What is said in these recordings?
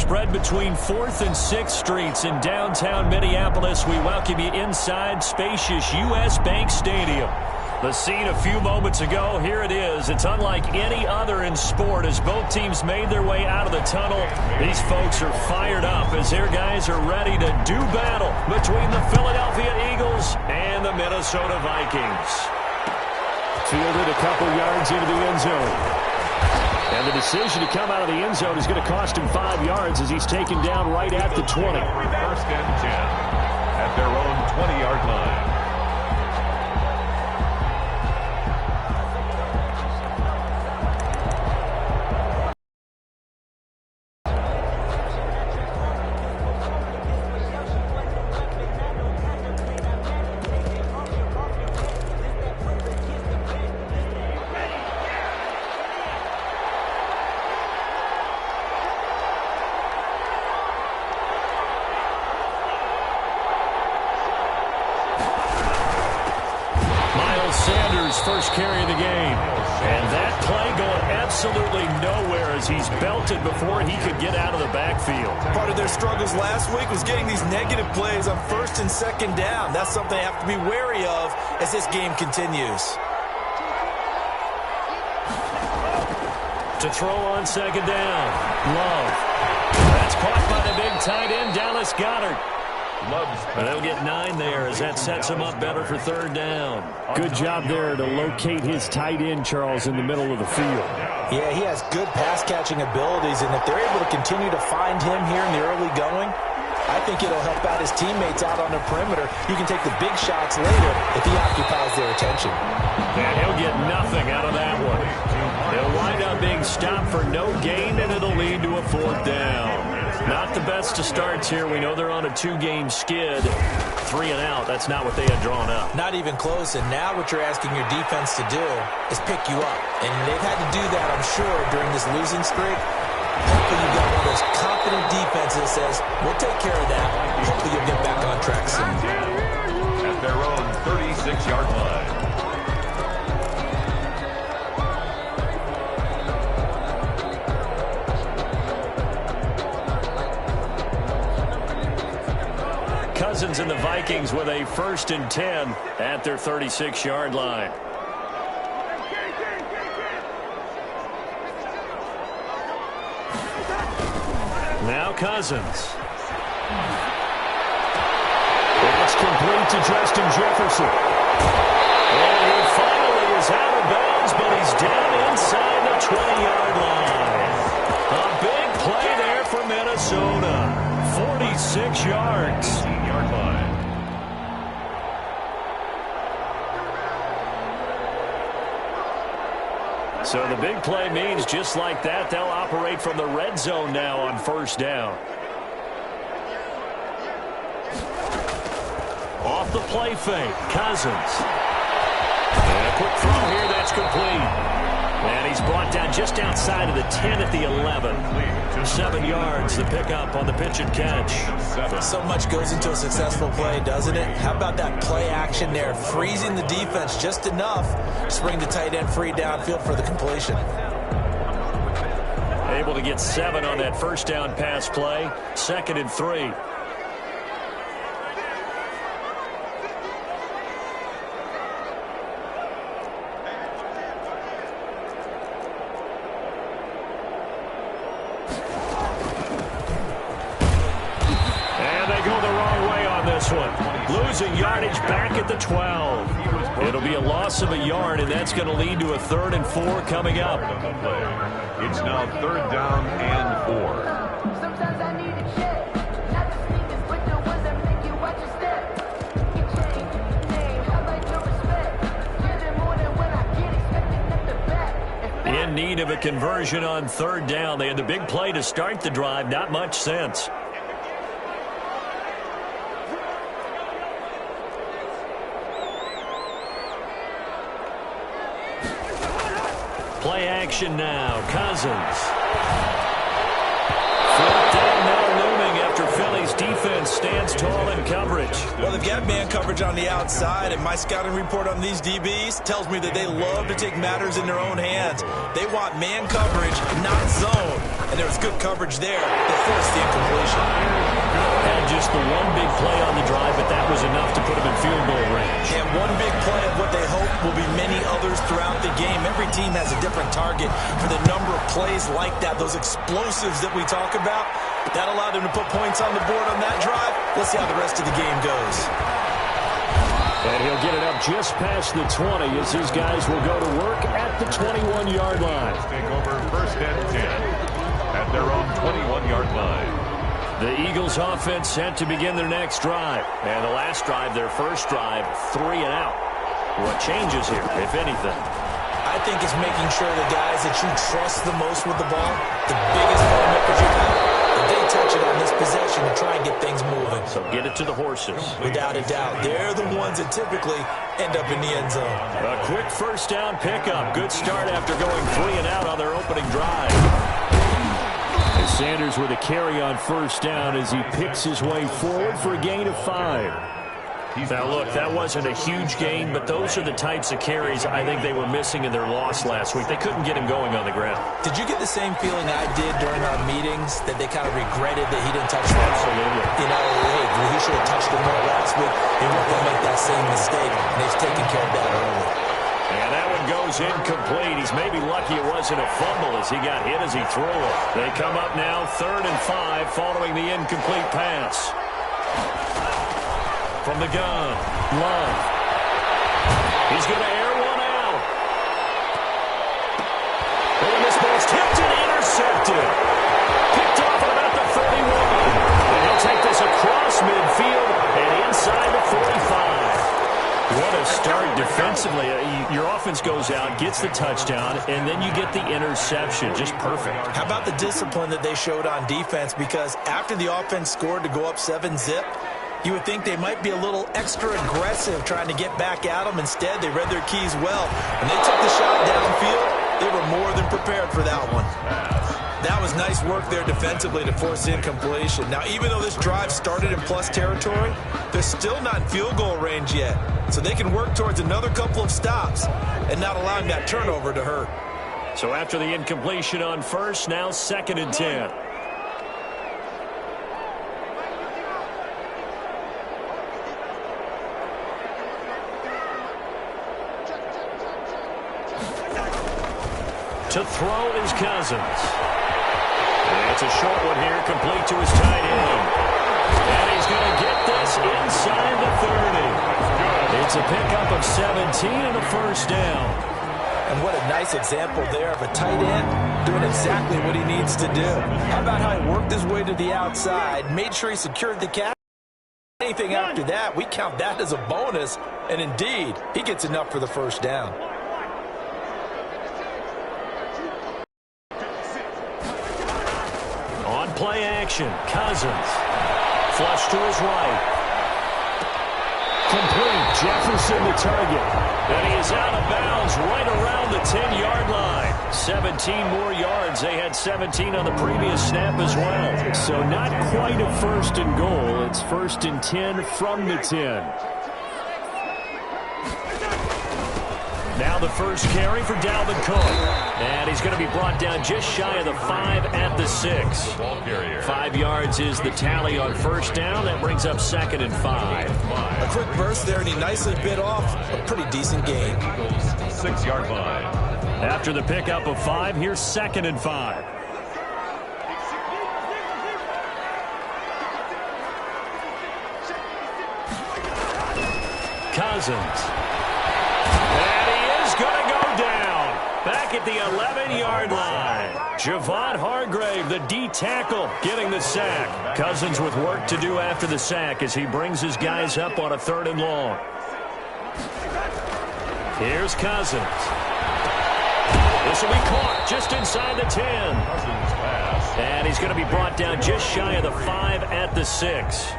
spread between 4th and 6th Streets in downtown Minneapolis. We welcome you inside spacious U.S. Bank Stadium. The scene a few moments ago, here it is. It's unlike any other in sport as both teams made their way out of the tunnel. These folks are fired up as their guys are ready to do battle between the Philadelphia Eagles and the Minnesota Vikings. Fielded a couple yards into the end zone. And the decision to come out of the end zone is going to cost him 5 yards as he's taken down right at the 20. First and 10 at their own 20-yard line. First carry of the game. And that play going absolutely nowhere as he's belted before he could get out of the backfield. Part of their struggles last week was getting these negative plays on 1st and 2nd down. That's something they have to be wary of as this game continues. To throw on 2nd down. Love. That's caught by the big tight end, Dallas Goedert. But they'll get 9 there as that sets him up better for 3rd down. Good job there to locate his tight end, Charles, in the middle of the field. Yeah, he has good pass-catching abilities, and if they're able to continue to find him here in the early going, I think it'll help out his teammates out on the perimeter. You can take the big shots later if he occupies their attention. And he'll get nothing out of that one. He'll wind up being stopped for no gain, and it'll lead to a 4th down. Not the best of starts here. We know they're on a 2-game skid. 3 and out. That's not what they had drawn up. Not even close. And now what you're asking your defense to do is pick you up. And they've had to do that, I'm sure, during this losing streak. Hopefully you've got one of those confident defenses that says, we'll take care of that. Hopefully you'll get back on track soon. At their own 36-yard line. Cousins and the Vikings with a 1st and 10 at their 36-yard line. Now Cousins. It's complete to Justin Jefferson. And he finally is out of bounds, but he's down inside the 20-yard line. A big play there for Minnesota. 46 yards. Yard line. So the big play means just like that, they'll operate from the red zone now on 1st down. Off the play fake, Cousins. And a quick throw here, that's complete. And he's brought down just outside of the 10 at the 11. 7 yards, the pickup on the pitch and catch. So much goes into a successful play, doesn't it? How about that play action there, freezing the defense just enough to bring the tight end free downfield for the completion. Able to get 7 on that 1st down pass play. 2nd and 3. Losing yardage back at the 12. It'll be a loss of a yard, and that's going to lead to a 3rd and 4 coming up. It's now 3rd down and 4. Sometimes I need a check. Not the sneakers, but the ones that make you watch your step. You change your name, I like your respect. Get it more than when I get expecting at the back. In need of a conversion on 3rd down. They had the big play to start the drive. Not much sense. Play action now. Cousins. 4th down now looming after Philly's defense defense stands tall in coverage. Well, they've got man coverage on the outside, and my scouting report on these DBs tells me that they love to take matters in their own hands. They want man coverage, not zone. And there was good coverage there that forced the incompletion. Had just the one big play on the drive, but that was enough to put him in field goal range. And one big play of what they hope will be many others throughout the game. Every team has a different target for the number of plays like that, those explosives that we talk about. That allowed them to put points on the board on that drive. Let's see how the rest of the game goes. And he'll get it up just past the 20 as these guys will go to work at the 21-yard line. Take over first and 10 at their own 21-yard line. The Eagles offense set to begin their next drive. And the last drive, their first drive, 3 and out. What changes here, if anything? I think it's making sure the guys that you trust the most with the ball, the biggest playmakers you have, that they touch it on this possession to try and get things moving. So get it to the horses. Without a doubt. They're the ones that typically end up in the end zone. A quick first down pickup. Good start after going 3 and out on their opening drive. And Sanders with a carry on first down as he picks his way forward for a gain of 5. Now, look, that wasn't a huge gain, but those are the types of carries I think they were missing in their loss last week. They couldn't get him going on the ground. Did you get the same feeling I did during our meetings, that they kind of regretted that he didn't touch them? Absolutely. You know, hey, he should have touched them more last week. They weren't going to make that same mistake, and they've taken care of that early. And that one goes incomplete. He's maybe lucky it wasn't a fumble as he got hit as he threw it. They come up now 3rd and 5 following the incomplete pass. From the gun, Love. He's going to air one out. And this ball's tipped and intercepted. Picked off at about the 31. And he'll take this across midfield and inside the 45. What a start defensively. Your offense goes out, gets the touchdown, and then you get the interception. Just perfect. How about the discipline that they showed on defense? Because after the offense scored to go up 7-zip, you would think they might be a little extra aggressive trying to get back at them. Instead, they read their keys well. When they took the shot downfield, they were more than prepared for that one. That was nice work there defensively to force incompletion. Now, even though this drive started in plus territory, they're still not in field goal range yet. So they can work towards another couple of stops and not allowing that turnover to hurt. So after the incompletion on first, now 2nd and 10. To throw is Cousins. And it's a short one here, complete to his tight end. And he's going to get this inside the 30. It's a pickup of 17 and a first down. And what a nice example there of a tight end doing exactly what he needs to do. How about how he worked his way to the outside, made sure he secured the catch. Anything after that, we count that as a bonus. And indeed, he gets enough for the first down. On play action, Cousins. Flush to his right. Complete. Jefferson the target. And he is out of bounds right around the 10-yard line. 17 more yards. They had 17 on the previous snap as well. So not quite a 1st and goal. It's 1st and 10 from the 10. Now the first carry for Dalvin Cook. And he's going to be brought down just shy of the 5 at the 6. 5 yards is the tally on first down. That brings up 2nd and 5. A quick burst there, and he nicely bit off a pretty decent gain. 6-yard line. After the pickup of 5, here's 2nd and 5. Cousins. Back at the 11-yard line. Javon Hargrave, the D tackle, getting the sack. Cousins with work to do after the sack as he brings his guys up on a 3rd and long. Here's Cousins. This will be caught just inside the 10. And he's going to be brought down just shy of the 5 at the 6.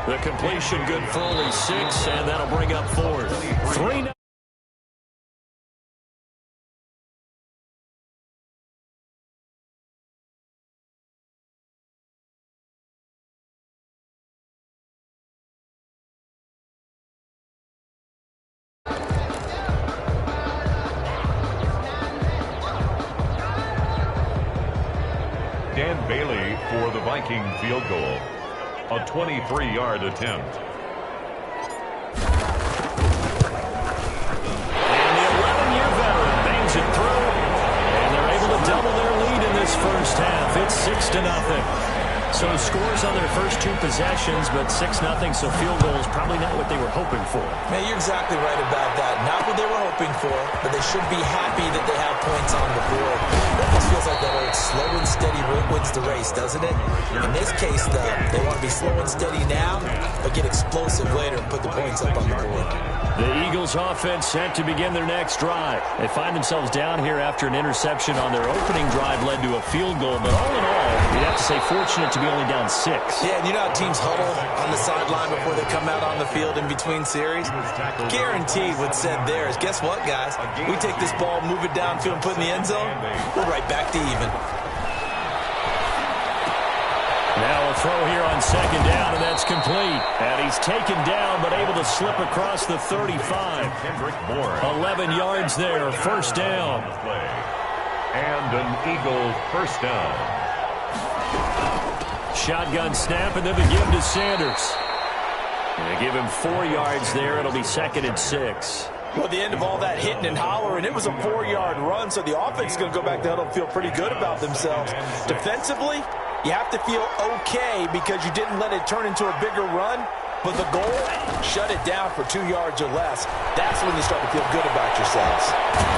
The completion good for only 6, and that'll bring up 4th. 3-0. Viking field goal. A 23-yard attempt. And the 11-year veteran bangs it through. And they're able to double their lead in this first half. It's 6-0. So scores on their first two possessions, but 6-0, so field goal is probably not what they were hoping for. Man, you're exactly right about that. Not what they were hoping for, but they should be happy that they have points on the board. It almost feels like that old slow and steady wins the race, doesn't it? In this case, though, they want to be slow and steady now, but get explosive later and put the points up on the board. The Eagles offense set to begin their next drive. They find themselves down here after an interception on their opening drive led to a field goal, but all in all, you'd have to say fortunate to be only down 6. Yeah, and you know how teams huddle on the sideline before they come out on the field in between series? Guaranteed what's said there is, guess what, guys? We take this ball, move it downfield, and put it in the end zone, we're right back to even. Now a throw here on second down, and that's complete. And he's taken down, but able to slip across the 35. 11 yards there, first down. And an Eagle first down. Shotgun snap, and then the give to Sanders. And they give him 4 yards there. It'll be 2nd and 6. Well, at the end of all that hitting and hollering, it was a 4-yard run, so the offense is going to go back to huddle and feel pretty good about themselves. Defensively, you have to feel okay because you didn't let it turn into a bigger run, but the goal, shut it down for 2 yards or less. That's when you start to feel good about yourselves.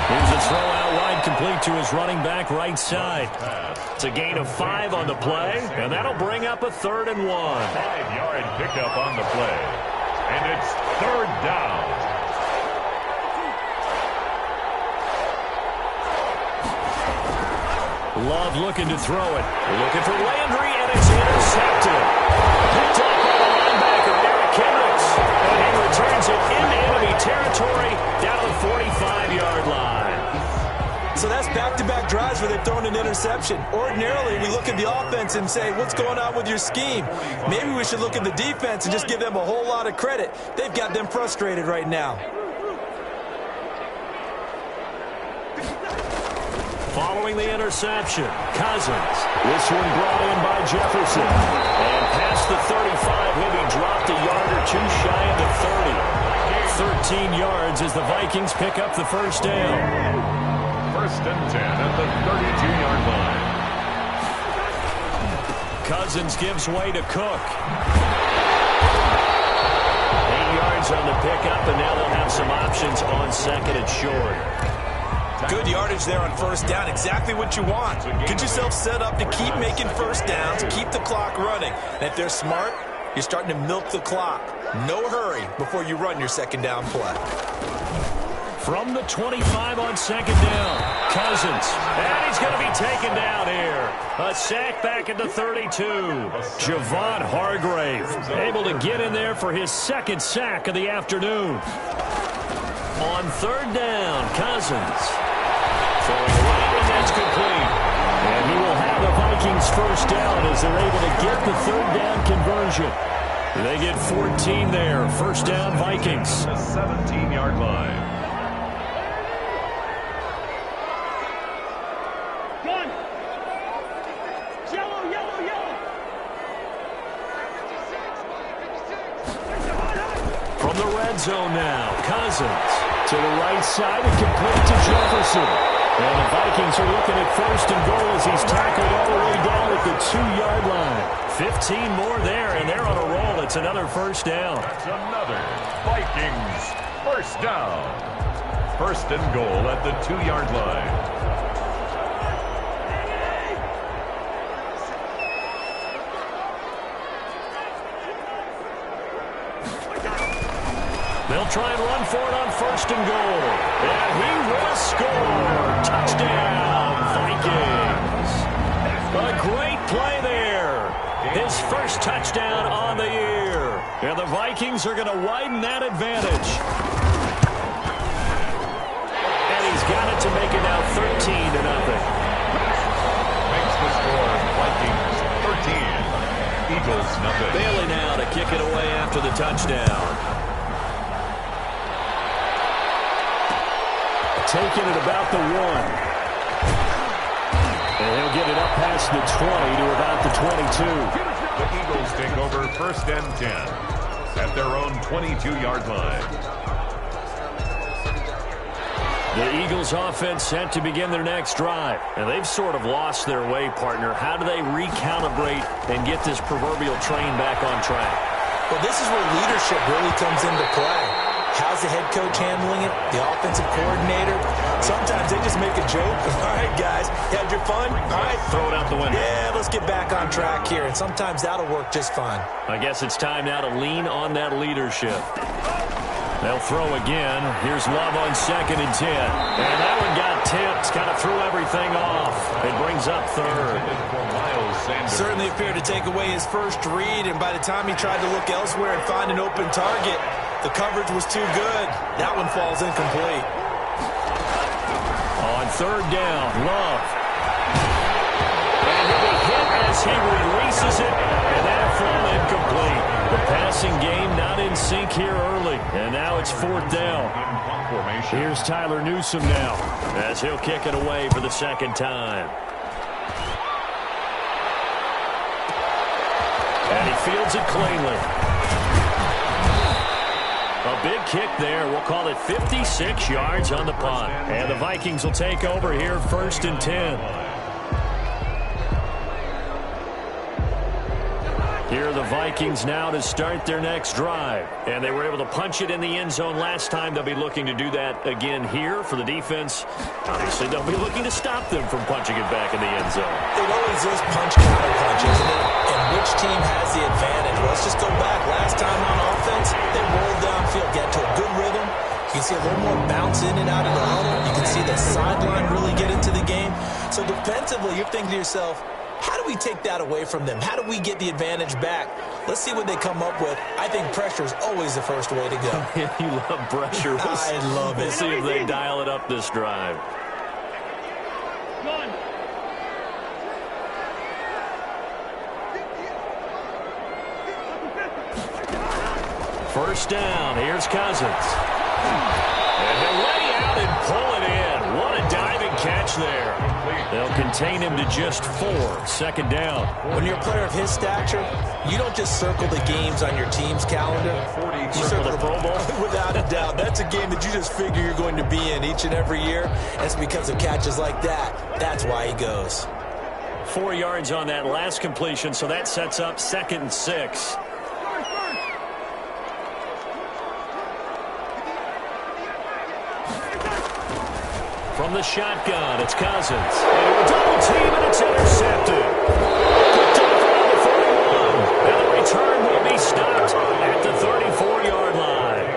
Here's a throw out wide, complete to his running back right side. It's a gain of 5 on the play, and that'll bring up a 3rd and 1. 5-yard pickup on the play, and it's 3rd down. Love looking to throw it. Looking for Landry, and it's intercepted. Picked up by the linebacker, Eric Kendricks. And he returns it into enemy territory down the 45-yard line. So that's back-to-back drives where they've thrown an interception. Ordinarily, we look at the offense and say, what's going on with your scheme? Maybe we should look at the defense and just give them a whole lot of credit. They've got them frustrated right now. Following the interception, Cousins. This one brought in by Jefferson. And past the 35, he'll be dropped a yard or two shy of the 30. 13 yards as the Vikings pick up the first down. 1st and 10 at the 32-yard line. Cousins gives way to Cook. 8 yards on the pickup, and now they'll have some options on 2nd and short. Good yardage there on first down. Exactly what you want. Get yourself set up to keep making first downs, keep the clock running. And if they're smart, you're starting to milk the clock. No hurry before you run your second down play. From the 25 on 2nd down, Cousins. And he's going to be taken down here. A sack back at the 32. Javon Hargrave able to get in there for his 2nd sack of the afternoon. On 3rd down, Cousins. Throwing right, and that's complete. And he will have the Vikings first down as they're able to get the 3rd down conversion. They get 14 there. First down, Vikings. The 17-yard line. From the red zone now, Cousins to the right side and complete to Jefferson. And the Vikings are looking at 1st and goal as he's tackled all the way down at the 2-yard line. 15 more there, and they're on a roll. It's another first down. That's another Vikings first down. 1st and goal at the 2-yard line. They'll try and run for it on 1st and goal. And he will score. Touchdown, Vikings. A great play there. His first touchdown on the year. And the Vikings are going to widen that advantage. And he's got it to make it now 13-0. Makes the score Vikings 13. Eagles nothing. Bailey now to kick it away after the touchdown. Taking it about the 1. And he'll get it up past the 20 to about the 22. The Eagles take over 1st and 10 at their own 22-yard line. The Eagles offense set to begin their next drive. And they've sort of lost their way, partner. How do they recalibrate and get this proverbial train back on track? Well, this is where leadership really comes into play. How's the head coach handling it? The offensive coordinator? Sometimes they just make a joke. All right, guys, you had your fun? All right. Throw it out the window. Yeah, let's get back on track here. And sometimes that'll work just fine. I guess it's time now to lean on that leadership. They'll throw again. Here's Love on 2nd and 10. And that one got tipped. Kind of threw everything off. It brings up 3rd. Certainly appeared to take away his first read, and by the time he tried to look elsewhere and find an open target, the coverage was too good. That one falls incomplete. On 3rd down, Love. And he'll be hit as he releases it, and that fall incomplete. The passing game not in sync here early, and now it's 4th down. Here's Tyler Newsome now, as he'll kick it away for the 2nd time. And he fields it cleanly. A big kick there. We'll call it 56 yards on the punt. And the Vikings will take over here 1st and 10. Here are the Vikings now to start their next drive. And they were able to punch it in the end zone last time. They'll be looking to do that again here for the defense. Obviously, they'll be looking to stop them from punching it back in the end zone. It always is punch-counter-punch, isn't it? And which team has the advantage? Well, let's just go back. Last time on offense, they rolled downfield, get to a good rhythm. You can see a little more bounce in and out of the huddle. You can see the sideline really get into the game. So defensively, you're thinking to yourself, how do we take that away from them? How do we get the advantage back? Let's see what they come up with. I think pressure is always the first way to go. You love pressure. I love it. We'll see if they dial it up this drive. First down. Here's Cousins. And he'll lay out and pull it in. What a diving catch there. They'll contain him to just 4. 2nd down. When you're a player of his stature, you don't just circle the games on your team's calendar. You circle the Pro Bowl. Without a doubt. That's a game that you just figure you're going to be in each and every year. And it's because of catches like that. That's why he goes. 4 yards on that last completion, so that sets up 2nd and 6. From the shotgun, it's Cousins. And a double team, and it's intercepted. Picked off around the 41. And the return will be stopped at the 34-yard line.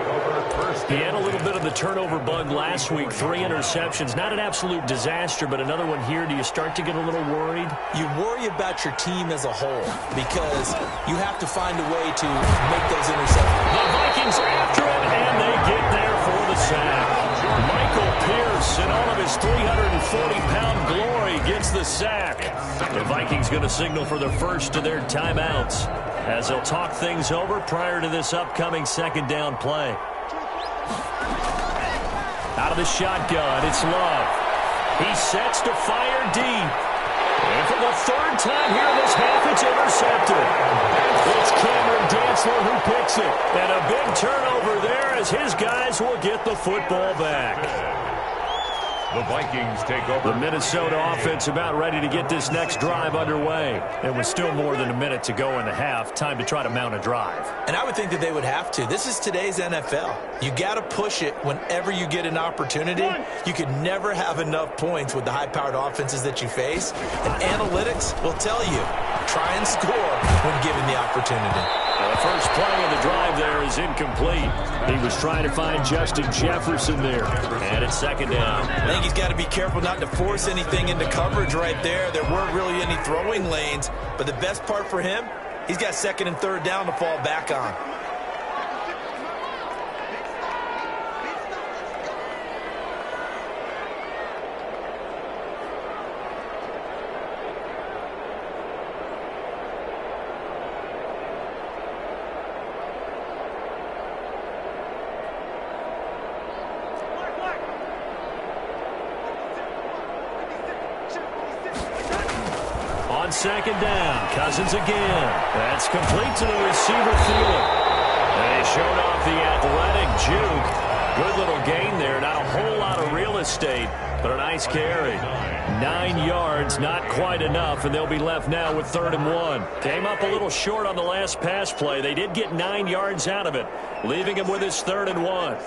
He had a little bit of the turnover bug last week. 3 interceptions. Not an absolute disaster, but another one here. Do you start to get a little worried? You worry about your team as a whole because you have to find a way to make those interceptions. The Vikings are after it, and they get there for the sack. Michael Pierce, in all of his 340-pound glory, gets the sack. The Vikings going to signal for the first of their timeouts as they'll talk things over prior to this upcoming 2nd down play. Out of the shotgun, it's Love. He sets to fire deep. And for the 3rd time here in this half, it's intercepted. It's Cameron Dantzler who picks it. And a big turnover there as his guys will get the football back. The Vikings take over. The Minnesota offense about ready to get this next drive underway. And with still more than a minute to go in the half, time to try to mount a drive. And I would think that they would have to. This is today's NFL. You got to push it whenever you get an opportunity. You can never have enough points with the high-powered offenses that you face. And analytics will tell you, try and score when given the opportunity. The first play of the drive there is incomplete. He was trying to find Justin Jefferson there. And it's 2nd down. I think he's got to be careful not to force anything into coverage right there. There weren't really any throwing lanes. But the best part for him, he's got 2nd and 3rd down to fall back on. on second down. Cousins again. That's complete to the receiver, Thielen. And he showed off the athletic juke. Good little gain there. Not a whole lot of real estate, but a nice carry. 9 yards, not quite enough, and they'll be left now with 3rd and 1. Came up a little short on the last pass play. They did get 9 yards out of it, leaving him with his 3rd and 1.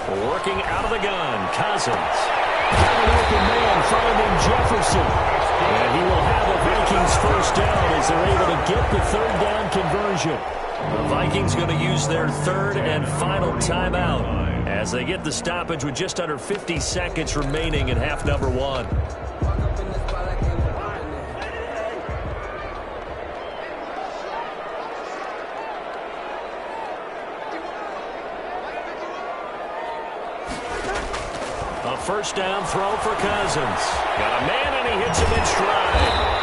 Working out of the gun, Cousins. An open man finding Jefferson. And he will have a Vikings first down as they're able to get the 3rd down conversion. The Vikings going to use their 3rd and final timeout as they get the stoppage with just under 50 seconds remaining in half number 1. A first down throw for Cousins. Got a man, and he hits him in stride.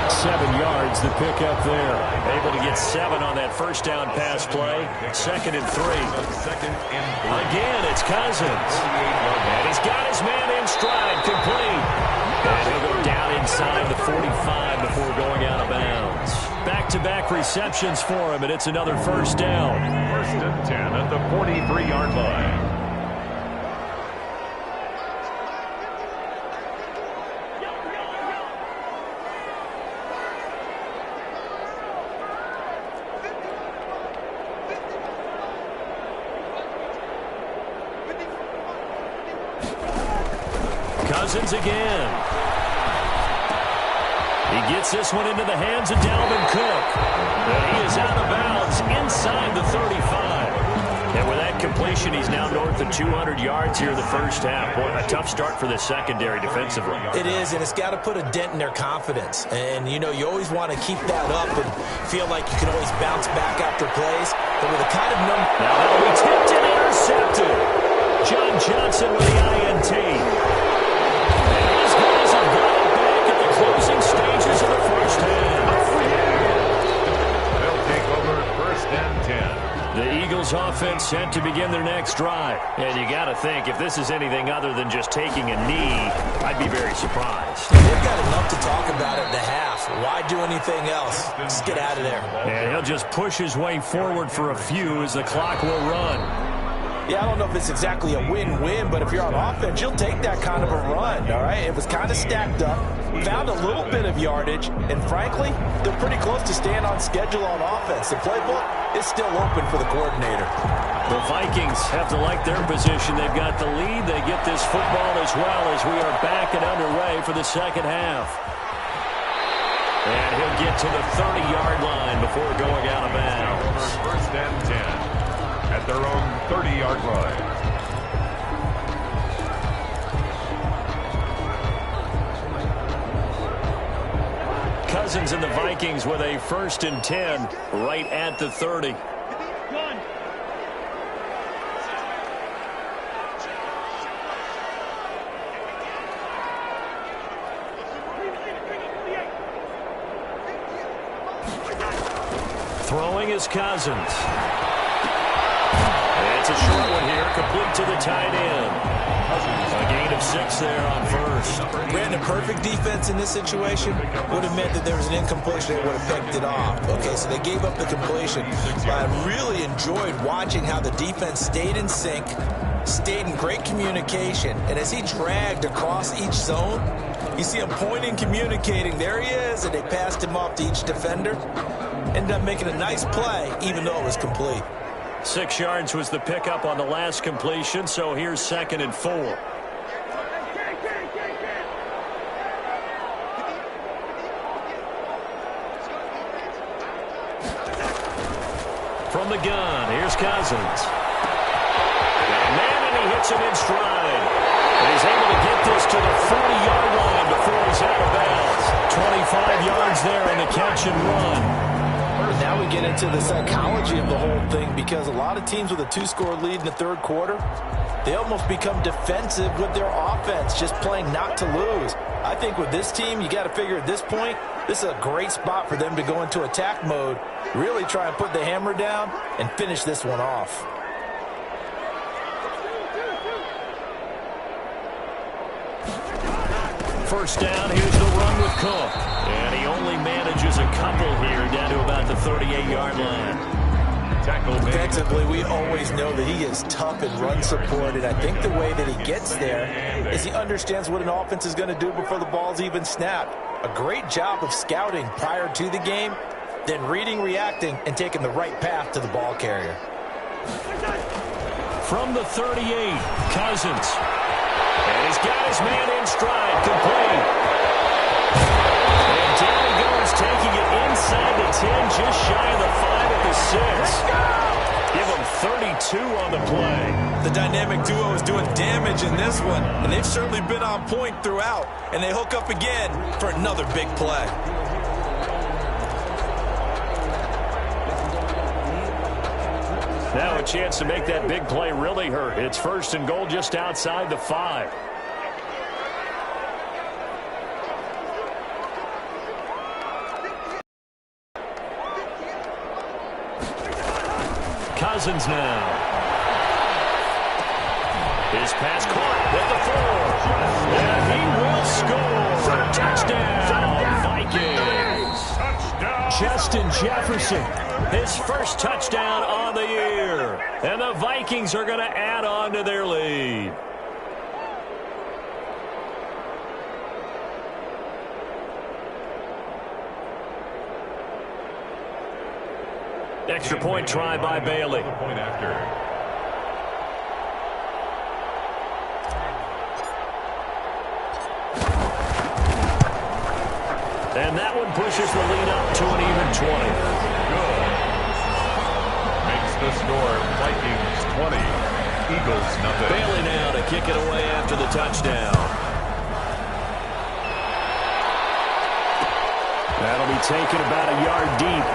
7 yards the pick up there. Able to get 7 on that first down pass play. 2nd and 3. Again, it's Cousins. And he's got his man in stride, complete. And he'll go down inside the 45 before going out of bounds. Back-to-back receptions for him, and it's another first down. 1st and 10 at the 43-yard line. Cousins again. He gets this one into the hands of Dalvin Cook. And he is out of bounds inside the 35. And with that completion, he's now north of 200 yards here in the first half. Boy, a tough start for the secondary defensively. It is, and it's got to put a dent in their confidence. And, you know, you always want to keep that up and feel like you can always bounce back after plays. But with a kind of number... Now that'll be tipped and intercepted. John Johnson with the INT. Closing stages of the first half. They'll take over 1st and 10. The Eagles offense set to begin their next drive. And you got to think, if this is anything other than just taking a knee, I'd be very surprised. They've got enough to talk about at the half. Why do anything else? Just get out of there. And he'll just push his way forward for a few as the clock will run. Yeah, I don't know if it's exactly a win-win, but if you're on offense, you'll take that kind of a run, all right? It was kind of stacked up, found a little bit of yardage, and frankly, they're pretty close to staying on schedule on offense. The playbook is still open for the coordinator. The Vikings have to like their position. They've got the lead. They get this football as well as we are back and underway for the second half. And he'll get to the 30-yard line before going out of bounds. 1st and 10. At their own 30-yard line. Cousins and the Vikings with a 1st and 10 right at the 30. Throwing is Cousins. It's a short one here, complete to the tight end. A gain of 6 there on first. Brandon, perfect defense in this situation would have meant that there was an incompletion. They would have picked it off. Okay, so they gave up the completion. But I really enjoyed watching how the defense stayed in sync, stayed in great communication. And as he dragged across each zone, you see him pointing, communicating. There he is, and they passed him off to each defender. Ended up making a nice play, even though it was complete. 6 yards was the pickup on the last completion, so here's 2nd and 4. From the gun, here's Cousins. Man, and he hits him in stride. And he's able to get this to the 40-yard line before he's out of bounds. 25 yards there on the catch and run. Now we get into the psychology of the whole thing, because a lot of teams with a 2-score lead in the third quarter, they almost become defensive with their offense, just playing not to lose. I think with this team, you got to figure at this point, this is a great spot for them to go into attack mode, really try and put the hammer down and finish this one off. First down, here's the run with Cook. And he only manages a couple here down to about the 38-yard line. Defensively, we always know that he is tough in run support, and I think the way that he gets there is he understands what an offense is going to do before the ball's even snapped. A great job of scouting prior to the game, then reading, reacting, and taking the right path to the ball carrier. From the 38, Cousins. And he's got his man in stride, complete. And down he goes, taking it inside the 10, just shy of the 5 at the 6. Give him 32 on the play. The dynamic duo is doing damage in this one, and they've certainly been on point throughout. And they hook up again for another big play. Now a chance to make that big play really hurt. It's first and goal just outside the 5. Cousins now. His pass caught with the 4. And he will score. Touchdown, Vikings. Justin Jefferson, his first touchdown on the year. And the Vikings are going to add on to their lead. Extra point try by Bailey. Point after. And that one pushes the lead up to an even 20. Good. Makes the score Vikings 20, Eagles nothing. Bailey now to kick it away after the touchdown. That'll be taken about a yard deep.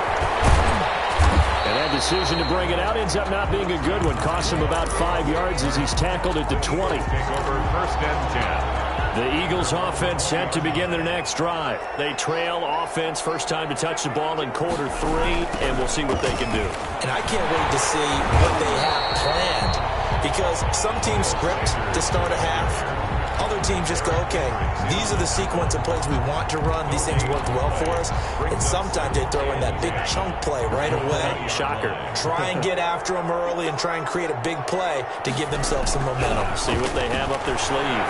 And that decision to bring it out ends up not being a good one. Costs him about 5 yards as he's tackled at the 20. Take over first and 10. The Eagles offense set to begin their next drive. They trail offense, first time to touch the ball in quarter 3, and we'll see what they can do. And I can't wait to see what they have planned, because some teams script to start a half. Other teams just go, okay, these are the sequence of plays we want to run. These things work well for us. And sometimes they throw in that big chunk play right away. Shocker. Try and get after them early and try and create a big play to give themselves some momentum. See what they have up their sleeve.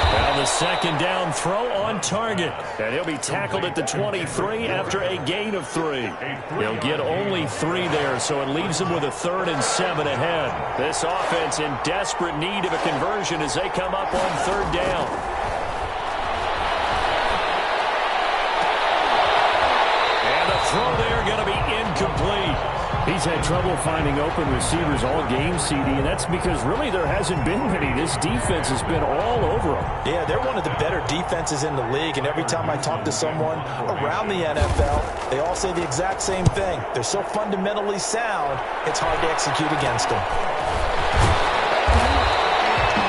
Now the second down throw on target. And he'll be tackled at the 23 after a gain of 3. He'll get only 3 there, so it leaves him with a 3rd and 7 ahead. This offense in desperate need of a conversion as they come up on 3rd down. And the throw there going to be incomplete. He's had trouble finding open receivers all game, CD, and that's because really there hasn't been many. This defense has been all over them. Yeah, they're one of the better defenses in the league, and every time I talk to someone around the NFL, they all say the exact same thing. They're so fundamentally sound, it's hard to execute against them.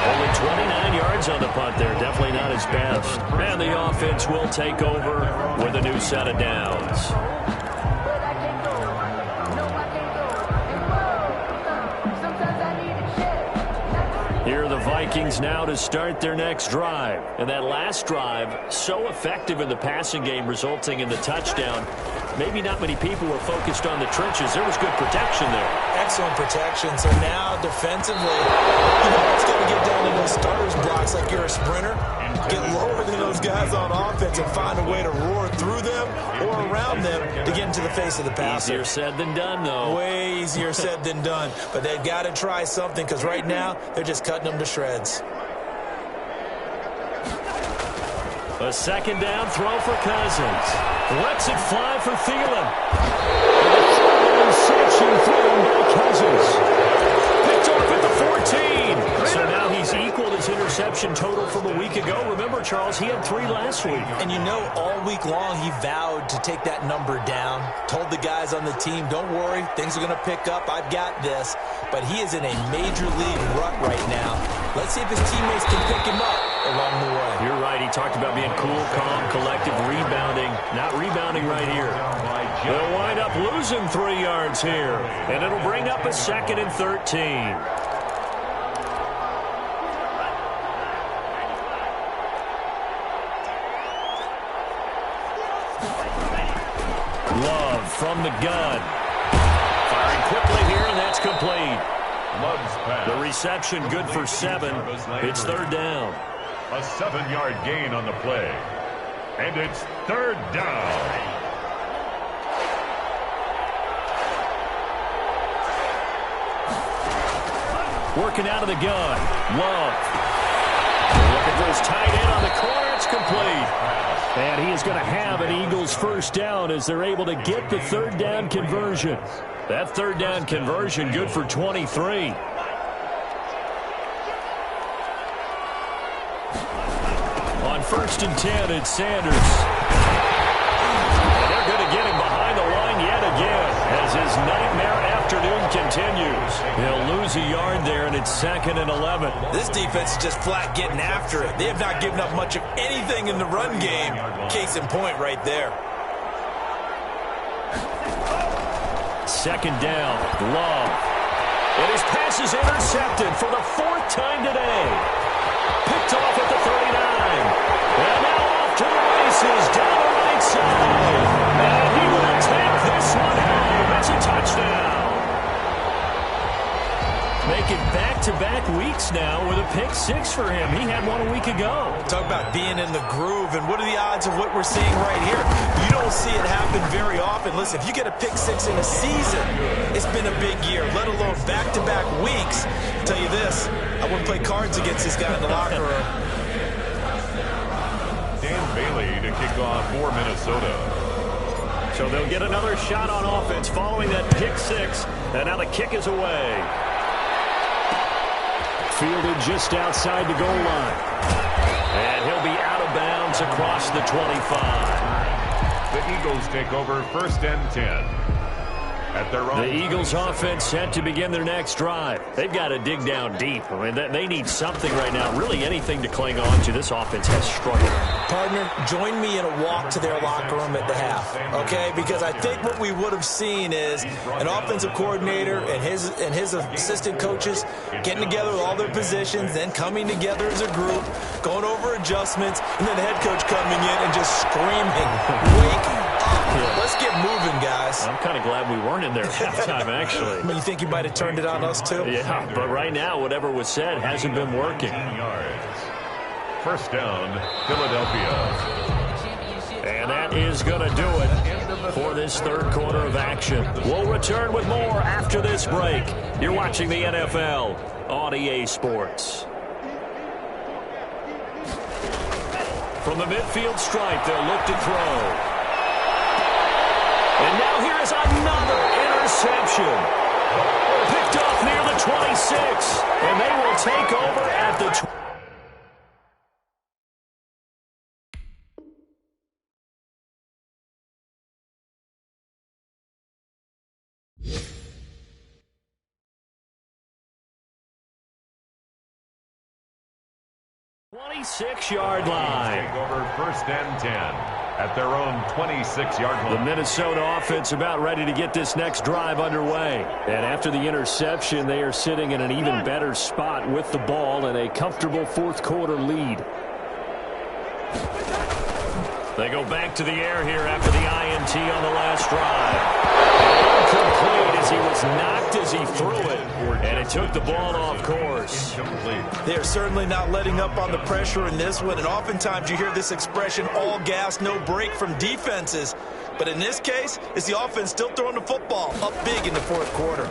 Only 29 yards on the punt there. Definitely not his best. And the offense will take over with a new set of downs. But I can't go. No, I can't go. And whoa, sometimes I need a check. Here are the Vikings now to start their next drive. And that last drive, so effective in the passing game, resulting in the touchdown. Maybe not many people were focused on the trenches. There was good protection there. Excellent protection. So now defensively, you know, it's got to get down to those starters blocks like you're a sprinter. Get lower than those guys on offense and find a way to roar through them or around them to get into the face of the passer. Easier said than done, though. Way easier said than done. But they've got to try something, because right now they're just cutting them to shreds. A second down throw for Cousins. Lets it fly for Thielen. Searching through by Cousins. Picked off at the 14. So now he's equaled his interception total from a week ago. Remember, Charles, he had 3 last week. And you know, all week long he vowed to take that number down. Told the guys on the team, don't worry, things are going to pick up. I've got this. But he is in a major league rut right now. Let's see if his teammates can pick him up along the way. You're right. He talked about being cool, calm, collective, rebounding. Not rebounding right here. They'll wind up losing 3 yards here. And it'll bring up a 2nd and 13. Love from the gun. Firing quickly here, and that's complete. The reception good for 7. It's 3rd down. A 7-yard gain on the play. And it's 3rd down. Working out of the gun. Love. Look at this tight end on the corner. It's complete. And he is going to have an Eagles 1st down as they're able to get the 3rd down conversion. That 3rd down conversion good for 23. On 1st and 10, it's Sanders. And they're going to get him behind the line yet again as his nightmare afternoon continues. He'll lose a yard there, and it's 2nd and 11. This defense is just flat getting after it. They have not given up much of anything in the run game. Case in point right there. 2nd down. Love. And his pass is intercepted for the 4th time today. Picked off at the 39. And now off to the races down the right side. And he will take this one home. That's a touchdown. Making back-to-back weeks now with a pick 6 for him. He had one a week ago. Talk about being in the groove, and what are the odds of what we're seeing right here? You don't see it happen very often. Listen, if you get a pick 6 in a season, it's been a big year, let alone back-to-back weeks. I'll tell you this, I wouldn't play cards against this guy in the locker room. Dan Bailey to kick off for Minnesota. So they'll get another shot on offense following that pick 6, and now the kick is away. Fielded just outside the goal line. And he'll be out of bounds across the 25. The Eagles take over 1st and 10. At their own. The Eagles offense set to begin their next drive. They've got to dig down deep. I mean, they need something right now, really anything to cling on to. This offense has struggled. Partner, join me in a walk to their locker room at the half, okay? Because I think what we would have seen is an offensive coordinator and his assistant coaches getting together with all their positions, then coming together as a group, going over adjustments, and then the head coach coming in and just screaming, wake up. Yeah. Let's get moving, guys. I'm kind of glad we weren't in there at halftime, actually. I mean, you think you might have turned it on us, too? Yeah, but right now, whatever was said hasn't been working. 1st down, Philadelphia. And that is going to do it for this 3rd quarter of action. We'll return with more after this break. You're watching the NFL on EA Sports. From the midfield stripe, they'll look to throw. And now here is another interception. Picked off near the 26. And they will take over at the 20. Yard line. Take over 1st and 10 at their own 26-yard line. The Minnesota offense about ready to get this next drive underway. And after the interception, they are sitting in an even better spot with the ball and a comfortable 4th quarter lead. They go back to the air here after the INT on the last drive. Incomplete as he was knocked as he threw it. And it took the ball off course. They are certainly not letting up on the pressure in this one. And oftentimes you hear this expression, all gas, no break from defenses. But in this case, it's the offense still throwing the football up big in the 4th quarter.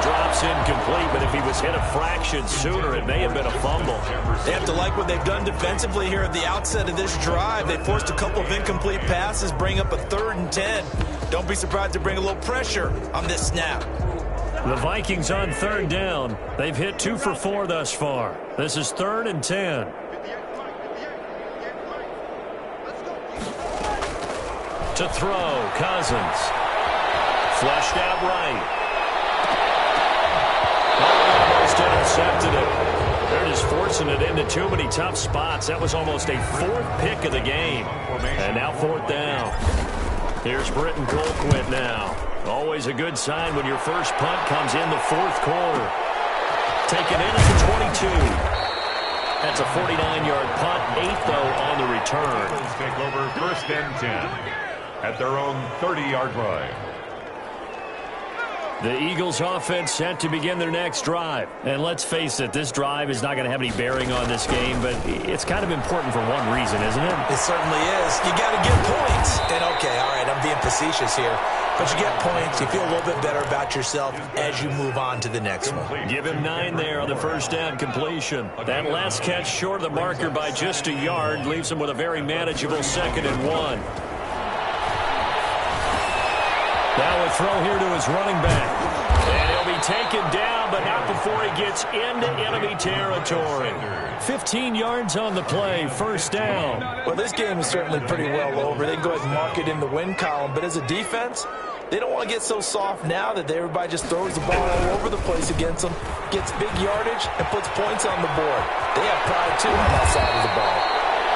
Drops incomplete, but if he was hit a fraction sooner, it may have been a fumble. They have to like what they've done defensively here at the outset of this drive. They forced a couple of incomplete passes, bring up a 3rd and 10. Don't be surprised to bring a little pressure on this snap. The Vikings on third down. They've hit 2 for 4 thus far. This is 3rd and 10. To throw, Cousins. Flushed out right. Almost intercepted it. They're just forcing it into too many tough spots. That was almost a 4th pick of the game. And now 4th down. Here's Britton Colquitt now. Always a good sign when your first punt comes in the 4th quarter. Taken in at the 22. That's a 49-yard punt, 8 though on the return. Take over 1st and 10 at their own 30-yard line. The Eagles offense set to begin their next drive. And let's face it, this drive is not going to have any bearing on this game, but it's kind of important for one reason, isn't it? It certainly is. You got to get points. And okay, all right, I'm being facetious here. But you get points, you feel a little bit better about yourself as you move on to the next one. Give him 9 there on the first down completion. That last catch short of the marker by just a yard leaves him with a very manageable 2nd and 1. Now a throw here to his running back. And he'll be taken down, but not before he gets into enemy territory. 15 yards on the play, 1st down. Well, this game is certainly pretty well over. They can go ahead and mark it in the win column. But as a defense, they don't want to get so soft now that everybody just throws the ball all over the place against them, gets big yardage, and puts points on the board. They have pride, too, on that side of the ball.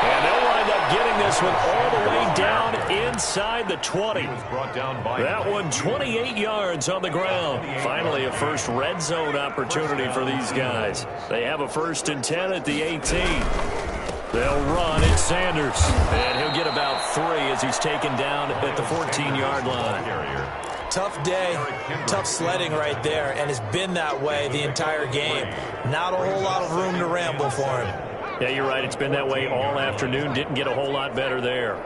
And they'll wind up getting this one all the way down inside the 20. That one 28 yards on the ground. Finally, a first red zone opportunity for these guys. They have a 1st and 10 at the 18. They'll run. It's Sanders. And he'll get about 3 as he's taken down at the 14-yard line. Tough day, tough sledding right there, and it's been that way the entire game. Not a whole lot of room to ramble for him. Yeah, you're right. It's been that way all afternoon. Didn't get a whole lot better there.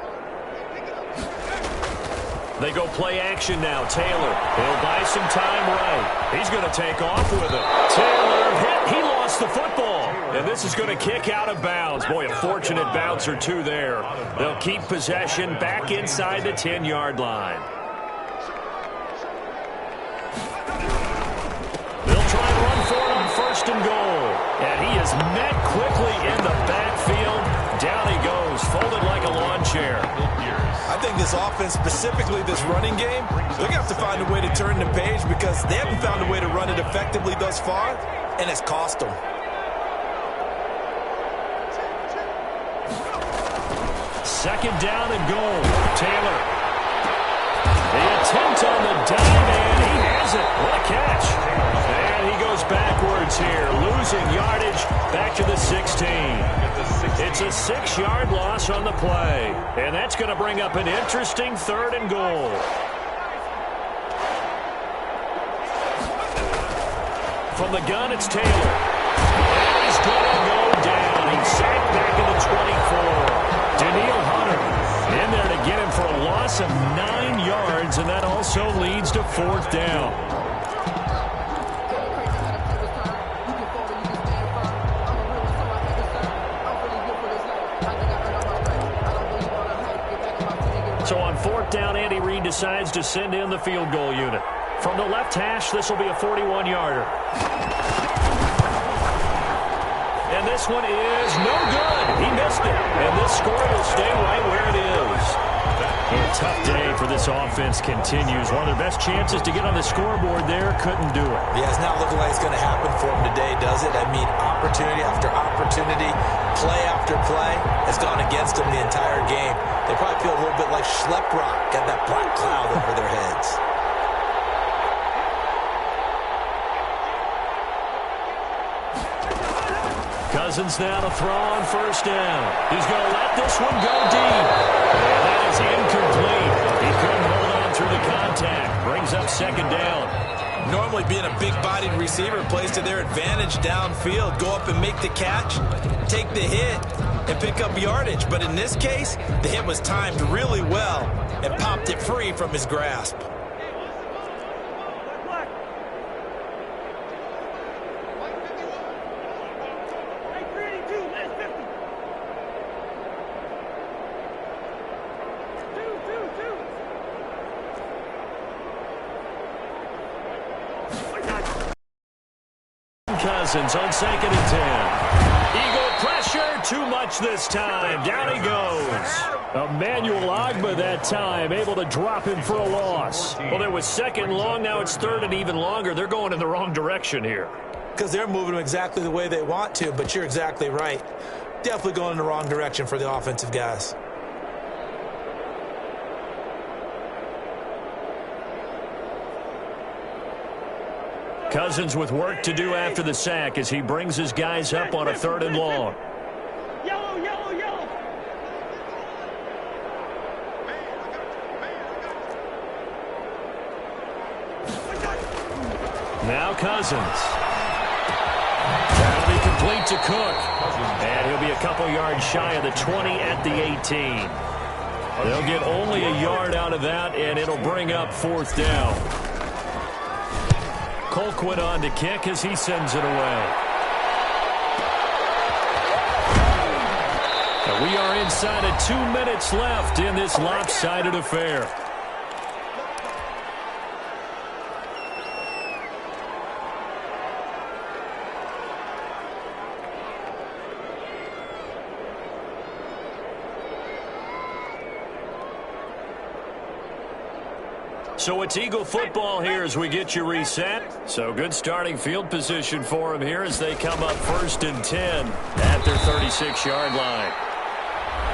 They go play action now. Taylor, he'll buy some time right. He's going to take off with it. Taylor hit. He lost the football. And this is going to kick out of bounds. Boy, a fortunate bounce or two there. They'll keep possession back inside the 10-yard line. They'll try and run for it on 1st and goal. And he is met quickly in the backfield. Down he goes, folded like a lawn chair. I think this offense, specifically this running game, they're going to have to find a way to turn the page because they haven't found a way to run it effectively thus far, and it's cost them. Second down and goal. Taylor. The attempt on the dive, and he has it. What a catch. And he goes backwards here, losing yardage back to the 16. It's a 6-yard loss on the play. And that's going to bring up an interesting 3rd and goal. From the gun, it's Taylor. And he's going to go down. He's sacked back in the 24. Daniil Hunter in there to get him for a loss of 9 yards, and that also leads to 4th down. So on 4th down, Andy Reid decides to send in the field goal unit. From the left hash, this will be a 41-yarder. And this one is no good. He missed it. And this score will stay right where it is. A tough day for this offense continues. One of their best chances to get on the scoreboard there, couldn't do it. Yeah, it's not looking like it's going to happen for them today, does it? I mean, opportunity after opportunity, play after play has gone against them the entire game. They probably feel a little bit like Schlepp Rock, got that black cloud over their heads. Cousins now to throw on 1st down. He's going to let this one go deep. And that is incomplete. He couldn't hold on through the contact. Brings up 2nd down. Normally being a big-bodied receiver plays to their advantage downfield. Go up and make the catch, take the hit, and pick up yardage. But in this case, the hit was timed really well and popped it free from his grasp. Cousins on 2nd and 10. Eagle pressure, too much this time. Down he goes. Emmanuel Ogbah that time, able to drop him for a loss. Well, there was 2nd long, now it's 3rd and even longer. They're going in the wrong direction here. Because they're moving them exactly the way they want to, but you're exactly right. Definitely going in the wrong direction for the offensive guys. Cousins with work to do after the sack as he brings his guys up on a 3rd and long. Yellow, yellow, yellow. Now Cousins. That'll be complete to Cook. And he'll be a couple yards shy of the 20 at the 18. They'll get only a yard out of that, and it'll bring up 4th down. Colquitt on to kick as he sends it away. And we are inside of 2 minutes left in this lopsided affair. So it's Eagle football here as we get you reset. So good starting field position for them here as they come up 1st and 10 at their 36-yard line.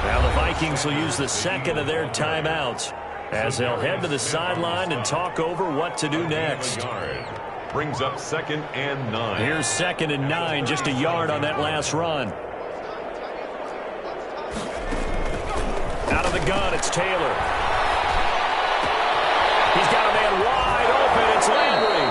Now the Vikings will use the 2nd of their timeouts as they'll head to the sideline and talk over what to do next. Brings up 2nd and 9. Here's 2nd and 9, just a yard on that last run. Out of the gun, it's Taylor. He's got a man wide open. It's Landry.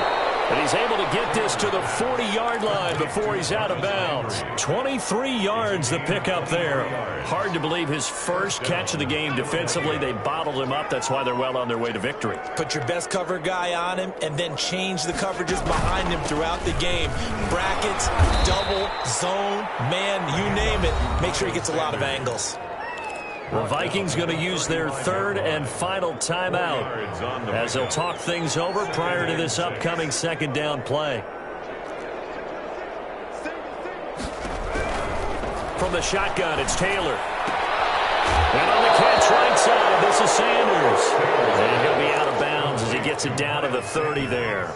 And he's able to get this to the 40-yard line before he's out of bounds. 23 yards the pickup there. Hard to believe his first catch of the game defensively. They bottled him up. That's why they're well on their way to victory. Put your best cover guy on him and then change the coverages behind him throughout the game. Brackets, double, zone, man, you name it. Make sure he gets a lot of angles. The Vikings going to use their 3rd and final timeout as they'll talk things over prior to this upcoming 2nd down play. From the shotgun, it's Taylor. And on the catch right side, this is Sanders. And he'll be out of bounds as he gets it down to the 30 there.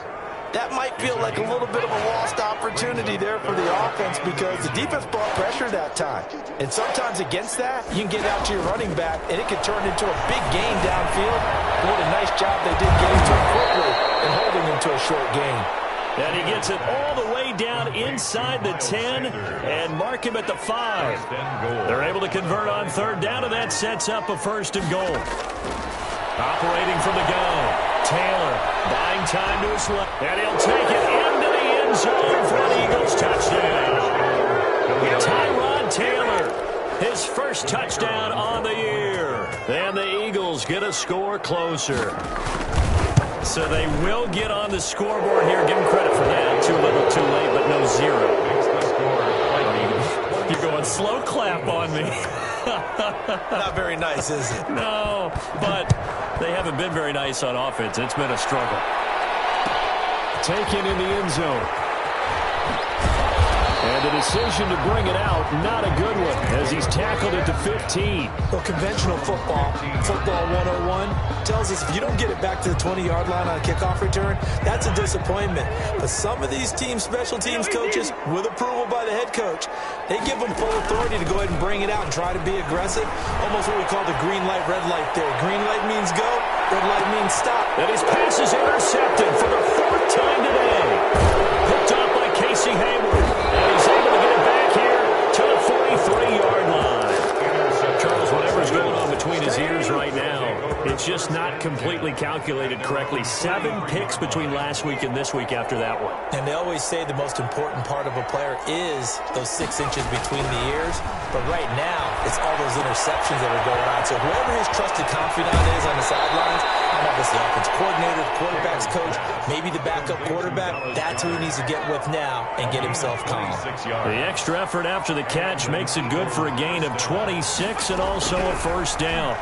That might feel like a little bit of a lost opportunity there for the offense because the defense brought pressure that time. And sometimes against that, you can get out to your running back, and it can turn into a big gain downfield. What a nice job they did getting to him quickly and holding him to a short gain. And he gets it all the way down inside the 10 and mark him at the 5. They're able to convert on 3rd down, and that sets up a 1st and goal. Operating from the gun. Taylor buying time to his left, and he'll take it into the end zone for an Eagles touchdown. Tyrod Taylor, his first touchdown on the year. And the Eagles get a score closer. So they will get on the scoreboard here. Give them credit for that. Too little, too late, but no 0. You're going slow clap on me. Not very nice, is it? No, but they haven't been very nice on offense. It's been a struggle. Taken in the end zone. And the decision to bring it out, not a good one, as he's tackled it to 15. Well, conventional football 101, tells us if you don't get it back to the 20-yard line on a kickoff return, that's a disappointment. But some of these special teams coaches, with approval by the head coach, they give them full authority to go ahead and bring it out and try to be aggressive. Almost what we call the green light, red light theory. Green light means go, red light means stop. And his pass is intercepted for the 4th time today. Picked off by Casey Hayward. And he's able to get it back here to the 43-yard line. Charles, whatever's going on between his ears right now, it's just not completely calculated correctly. 7 picks between last week and this week after that one. And they always say the most important part of a player is those 6 inches between the ears. But right now, it's all those interceptions that are going on. So whoever his trusted confidant is on the sidelines, I don't know if it's the offense coordinator, the quarterback's coach, maybe the backup quarterback, that's who he needs to get with now and get himself calm. The extra effort after the catch makes it good for a gain of 26 and also a 1st down.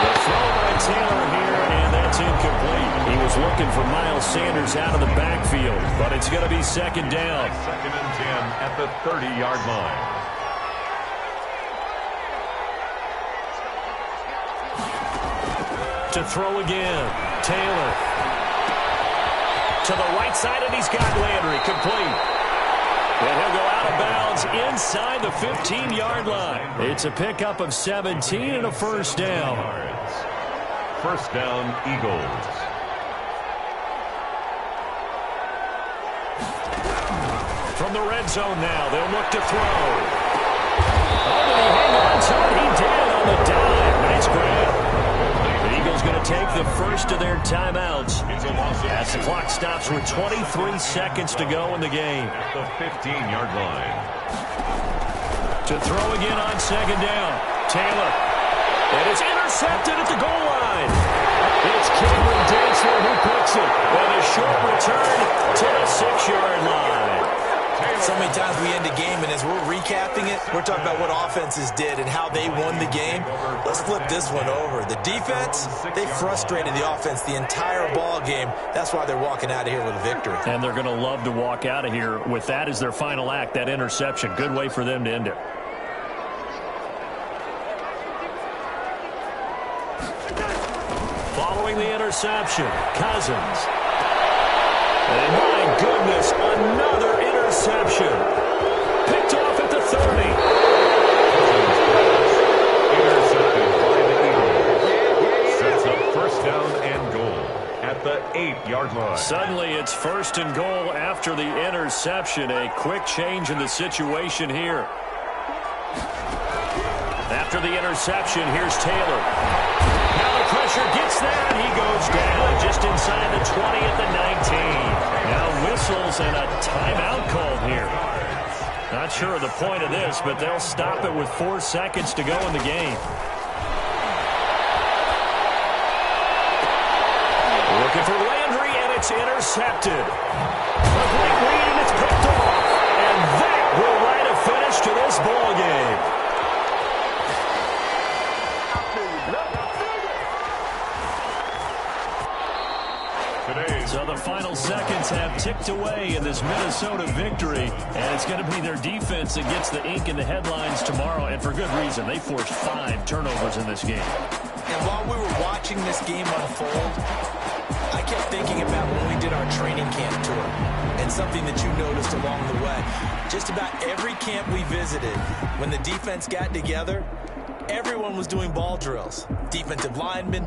The throw by Taylor here, and that's incomplete. He was looking for Miles Sanders out of the backfield, but it's going to be second down. Second and 10 at the 30-yard line. To throw again, Taylor. To the right side, and he's got Landry complete. And he'll go out of bounds inside the 15-yard line. It's a pickup of 17 and a first down. First down, Eagles. From the red zone now, they'll look to throw. Oh, did he hang on to it? He did on the dive. Nice grab. The Eagles going to take the first of their timeouts as the clock stops with 23 seconds to go in the game. At the 15-yard line. To throw again on second down. Taylor. And it's intercepted at the goal line. It's Cameron Dantzler who picks it. And a short return to the 6-yard line. So many times we end a game, and as we're recapping it, we're talking about what offenses did and how they won the game. Let's flip this one over. The defense, they frustrated the offense the entire ball game. That's why they're walking out of here with a victory. And they're going to love to walk out of here with that as their final act, that interception. Good way for them to end it. Following the interception, Cousins. And my goodness, another interception. Picked off at the 30. Intercepted by the Eagles. Sets up first down and goal at the 8-yard line. Suddenly it's first and goal after the interception. A quick change in the situation here. After the interception, here's Taylor. Now the pressure gets that. He goes down just inside the 20 at the 19. Now whistles and a timeout called here. Not sure of the point of this, but they'll stop it with 4 seconds to go in the game. Looking for Landry, and it's intercepted. A great read, and it's picked off. And that will write a finish to this ball game. So the final seconds have ticked away in this Minnesota victory, and it's going to be their defense that gets the ink in the headlines tomorrow, and for good reason. They forced 5 turnovers in this game. And while we were watching this game unfold, I kept thinking about when we did our training camp tour and something that you noticed along the way. Just about every camp we visited, when the defense got together, everyone was doing ball drills. Defensive linemen,